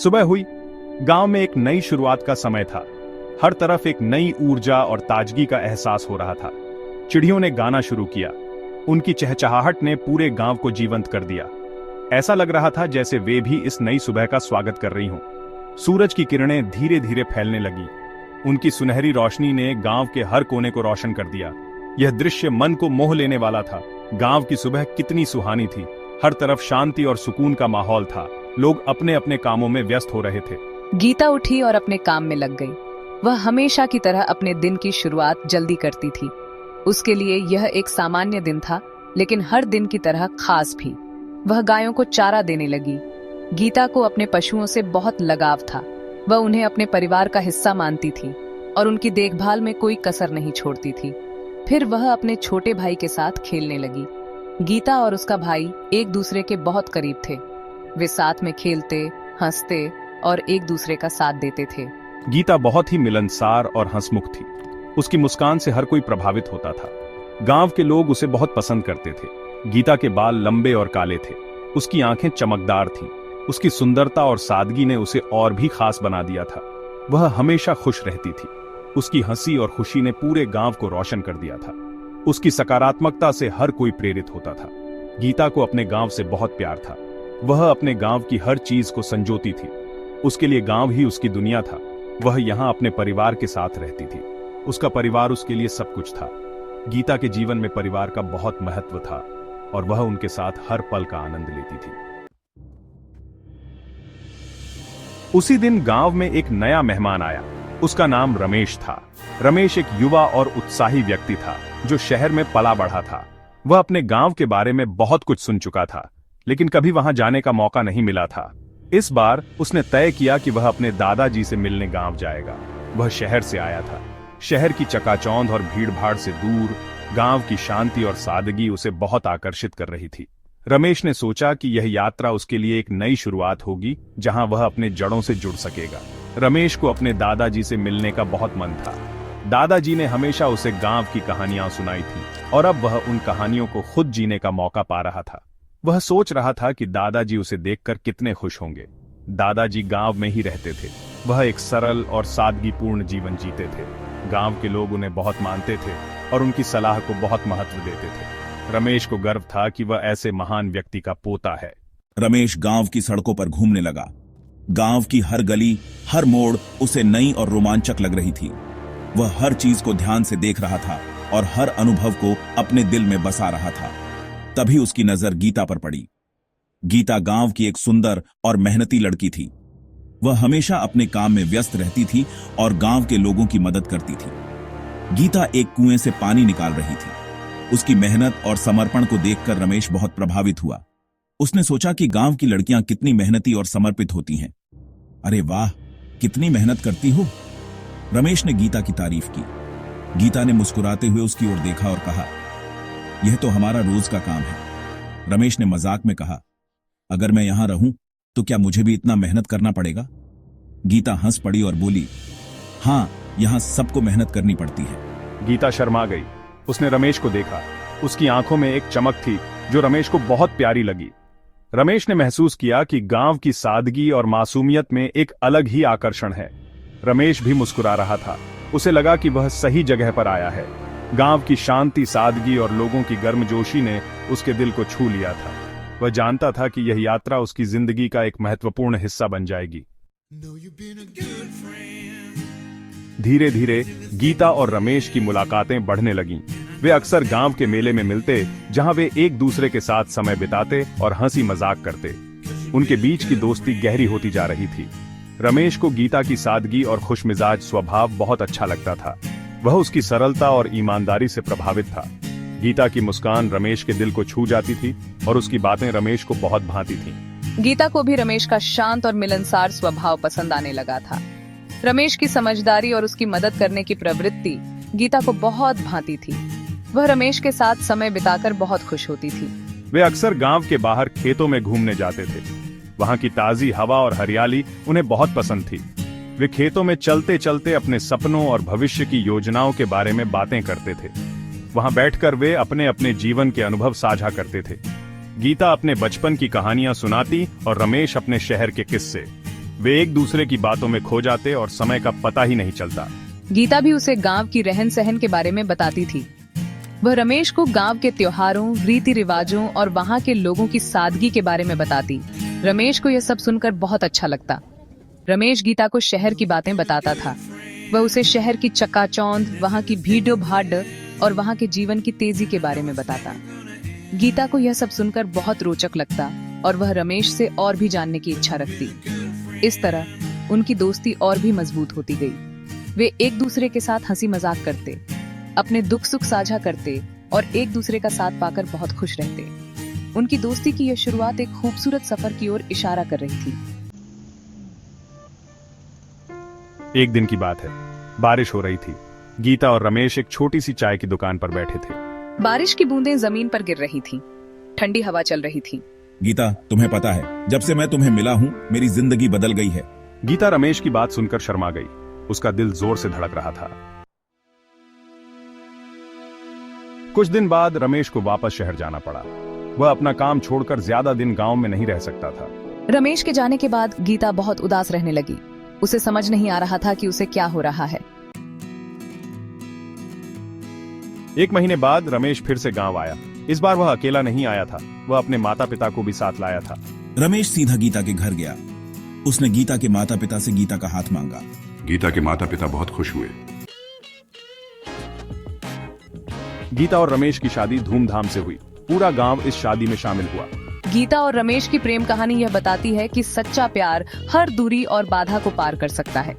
सुबह हुई। गांव में एक नई शुरुआत का समय था। हर तरफ एक नई ऊर्जा और ताजगी का एहसास हो रहा था। चिड़ियों ने गाना शुरू किया। उनकी चहचहाहट ने पूरे गांव को जीवंत कर दिया। ऐसा लग रहा था जैसे वे भी इस नई सुबह का स्वागत कर रही हों। सूरज की किरणें धीरे धीरे फैलने लगी। उनकी सुनहरी रोशनी ने गांव के हर कोने को रोशन कर दिया। यह दृश्य मन को मोह लेने वाला था। गांव की सुबह कितनी सुहानी थी। हर तरफ शांति और सुकून का माहौल था। लोग अपने अपने कामों में व्यस्त हो रहे थे। गीता उठी और अपने काम में लग गई। वह हमेशा की तरह अपने दिन की शुरुआत जल्दी करती थी। उसके लिए यह एक सामान्य दिन था, लेकिन हर दिन की तरह खास भी। वह गायों को चारा देने लगी। गीता को अपने पशुओं से बहुत लगाव था। वह उन्हें अपने परिवार का हिस्सा मानती थी और उनकी देखभाल में कोई कसर नहीं छोड़ती थी। फिर वह अपने छोटे भाई के साथ खेलने लगी। गीता और उसका भाई एक दूसरे के बहुत करीब थे। वे साथ में खेलते, हंसते और एक दूसरे का साथ देते थे। गीता बहुत ही मिलनसार और हंसमुख थी। उसकी मुस्कान से हर कोई प्रभावित होता था। गांव के लोग उसे बहुत पसंद करते थे। गीता के बाल लंबे और काले थे। उसकी आंखें चमकदार थीं। उसकी सुंदरता और सादगी ने उसे और भी खास बना दिया था। वह हमेशा खुश रहती थी। उसकी हंसी और खुशी ने पूरे गांव को रोशन कर दिया था। उसकी सकारात्मकता से हर कोई प्रेरित होता था। गीता को अपने गांव से बहुत प्यार था। वह अपने गांव की हर चीज को संजोती थी। उसके लिए गांव ही उसकी दुनिया था। वह यहाँ अपने परिवार के साथ रहती थी। उसका परिवार उसके लिए सब कुछ था। गीता के जीवन में परिवार का बहुत महत्व था और वह उनके साथ हर पल का आनंद लेती थी। उसी दिन गांव में एक नया मेहमान आया। उसका नाम रमेश था। रमेश एक युवा और उत्साही व्यक्ति था जो शहर में पला बढ़ा था। वह अपने गांव के बारे में बहुत कुछ सुन चुका था, लेकिन कभी वहां जाने का मौका नहीं मिला था। इस बार उसने तय किया कि वह अपने दादाजी से मिलने गांव जाएगा। वह शहर से आया था। शहर की चकाचौंध और भीड़भाड़ से दूर गांव की शांति और सादगी उसे बहुत आकर्षित कर रही थी। रमेश ने सोचा कि यह यात्रा उसके लिए एक नई शुरुआत होगी, जहां वह अपने जड़ों से जुड़ सकेगा। रमेश को अपने दादाजी से मिलने का बहुत मन था। दादाजी ने हमेशा उसे गांव की कहानियां सुनाई थी और अब वह उन कहानियों को खुद जीने का मौका पा रहा था। वह सोच रहा था कि दादाजी उसे देखकर कितने खुश होंगे। दादाजी गांव में ही रहते थे। वह एक सरल और सादगीपूर्ण जीवन जीते थे। गांव के लोग उन्हें बहुत मानते थे और उनकी सलाह को बहुत महत्व देते थे। रमेश को गर्व था कि वह ऐसे महान व्यक्ति का पोता है। रमेश गांव की सड़कों पर घूमने लगा। गांव की हर गली, हर मोड़ उसे नई और रोमांचक लग रही थी। वह हर चीज को ध्यान से देख रहा था और हर अनुभव को अपने दिल में बसा रहा था। तभी उसकी नजर गीता पर पड़ी। गीता गांव की एक सुंदर और मेहनती लड़की थी। वह हमेशा अपने काम में व्यस्त रहती थी और गांव के लोगों की मदद करती थी। गीता एक कुएं से पानी निकाल रही थी। उसकी मेहनत और समर्पण को देखकर रमेश बहुत प्रभावित हुआ। उसने सोचा कि गांव की लड़कियां कितनी मेहनती और समर्पित होती हैं। अरे वाह, कितनी मेहनत करती हो। रमेश ने गीता की तारीफ की। गीता ने मुस्कुराते हुए उसकी ओर देखा और कहा, यह तो हमारा रोज का काम है। रमेश ने मजाक में कहा, अगर मैं यहां रहूं तो क्या मुझे भी इतना मेहनत करना पड़ेगा? गीता हंस पड़ी और बोली, हां, यहां सबको मेहनत करनी पड़ती है। गीता शर्मा गई। उसने रमेश को देखा। उसकी आंखों में एक चमक थी जो रमेश को बहुत प्यारी लगी। रमेश ने महसूस किया कि गांव की सादगी और मासूमियत में एक अलग ही आकर्षण है। रमेश भी मुस्कुरा रहा था। उसे लगा कि वह सही जगह पर आया है। गांव की शांति, सादगी और लोगों की गर्मजोशी ने उसके दिल को छू लिया था। वह जानता था कि यह यात्रा उसकी जिंदगी का एक महत्वपूर्ण हिस्सा बन जाएगी। धीरे धीरे गीता और रमेश की मुलाकातें बढ़ने लगीं। वे अक्सर गांव के मेले में मिलते, जहां वे एक दूसरे के साथ समय बिताते और हंसी मजाक करते। उनके बीच की दोस्ती गहरी होती जा रही थी। रमेश को गीता की सादगी और खुशमिजाज स्वभाव बहुत अच्छा लगता था। वह उसकी सरलता और ईमानदारी से प्रभावित था। गीता की मुस्कान रमेश के दिल को छू जाती थी और उसकी बातें रमेश को बहुत भाती थीं। गीता को भी रमेश का शांत और मिलनसार स्वभाव पसंद आने लगा था। रमेश की समझदारी और उसकी मदद करने की प्रवृत्ति गीता को बहुत भाती थी। वह रमेश के साथ समय बिताकर बहुत खुश होती थी। वे अक्सर गांव के बाहर खेतों में घूमने जाते थे। वहां की ताजी हवा और हरियाली उन्हें बहुत पसंद थी। वे खेतों में चलते चलते अपने सपनों और भविष्य की योजनाओं के बारे में बातें करते थे। वहां बैठकर वे अपने अपने जीवन के अनुभव साझा करते थे। गीता अपने बचपन की कहानियां सुनाती और रमेश अपने शहर के किस्से। वे एक दूसरे की बातों में खो जाते और समय का पता ही नहीं चलता। गीता भी उसे गांव की रहन सहन के बारे में बताती थी। वह रमेश को गांव के त्योहारों, रीति रिवाजों और वहां के लोगों की सादगी के बारे में बताती। रमेश को यह सब सुनकर बहुत अच्छा लगता। रमेश गीता को शहर की बातें बताता था। वह उसे शहर की चकाचौंध, वहां की भीड़ भाड़ और वहां के जीवन की तेजी के बारे में बताता। गीता को यह सब सुनकर बहुत रोचक लगता और वह रमेश से और भी जानने की इच्छा रखती। इस तरह उनकी दोस्ती और भी मजबूत होती गई। वे एक दूसरे के साथ हंसी मजाक करते, अपने दुख सुख साझा करते और एक दूसरे का साथ पाकर बहुत खुश रहते। उनकी दोस्ती की यह शुरुआत एक खूबसूरत सफर की ओर इशारा कर रही थी। एक दिन की बात है, बारिश हो रही थी। गीता और रमेश एक छोटी सी चाय की दुकान पर बैठे थे। बारिश की बूंदें जमीन पर गिर रही थीं। ठंडी हवा चल रही थी। गीता, तुम्हें पता है, जब से मैं तुम्हें मिला हूँ मेरी जिंदगी बदल गई है। गीता रमेश की बात सुनकर शर्मा गई। उसका दिल जोर से धड़क रहा था। कुछ दिन बाद रमेश को वापस शहर जाना पड़ा। वह अपना काम छोड़कर ज्यादा दिन गांव में नहीं रह सकता था। रमेश के जाने के बाद गीता बहुत उदास रहने लगी। उसे समझ नहीं आ रहा था कि उसे क्या हो रहा है। एक महीने बाद रमेश फिर से गांव आया। इस बार वह अकेला नहीं आया था, वह अपने माता पिता को भी साथ लाया था। रमेश सीधा गीता के घर गया। उसने गीता के माता पिता से गीता का हाथ मांगा। गीता के माता पिता बहुत खुश हुए। गीता और रमेश की शादी धूमधाम से हुई। पूरा गांव इस शादी में शामिल हुआ। गीता और रमेश की प्रेम कहानी यह बताती है कि सच्चा प्यार हर दूरी और बाधा को पार कर सकता है।